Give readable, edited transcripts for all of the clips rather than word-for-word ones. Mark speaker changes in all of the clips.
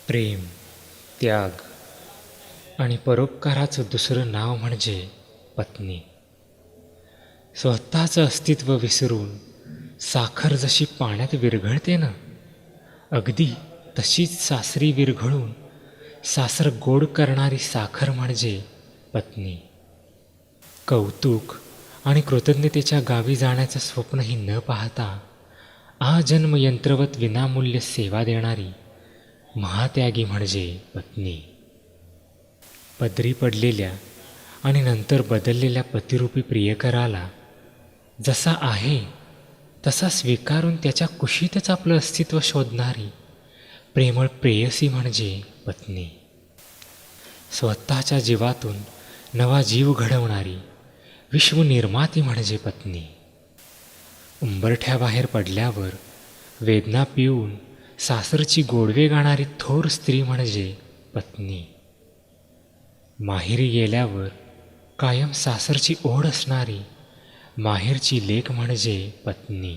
Speaker 1: प्रेम, त्याग आणि परोपकाराचं दुसरं नाव म्हणजे पत्नी. स्वतःचं अस्तित्व विसरून साखर जशी पाण्यात विरघळते ना, अगदी तशीच सासरी विरघळून सासर गोड करणारी साखर म्हणजे पत्नी. कौतुक आणि कृतज्ञतेच्या गावी जाण्याचं स्वप्नही न पाहता आजन्म यंत्रवत विनामूल्य सेवा देणारी महात्यागी म्हणजे पत्नी. पदरी पडलेल्या आणि नंतर बदललेल्या पतिरूपी प्रियकराला जसा आहे तसा स्वीकारून त्याच्या कुशीतच आपलं अस्तित्व शोधणारी प्रेमळ प्रेयसी म्हणजे पत्नी. स्वतःच्या जीवातून नवा जीव घडवणारी विश्वनिर्माती म्हणजे पत्नी. उंबरठ्याबाहेर पडल्यावर वेदना पिऊन सासरची गोडवे गाणारी थोर स्त्री म्हणजे पत्नी. माहेरी गेल्यावर कायम सासरची ओढ असणारी माहेरची लेक म्हणजे पत्नी.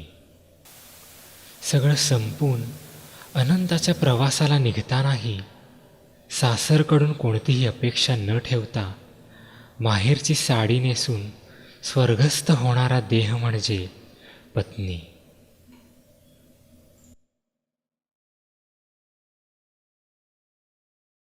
Speaker 1: सगळं संपून अनंताच्या प्रवासाला निघतानाही सासरकडून कोणतीही अपेक्षा न ठेवता माहेरची साडी नेसून स्वर्गस्थ होणारा देह म्हणजे पत्नी.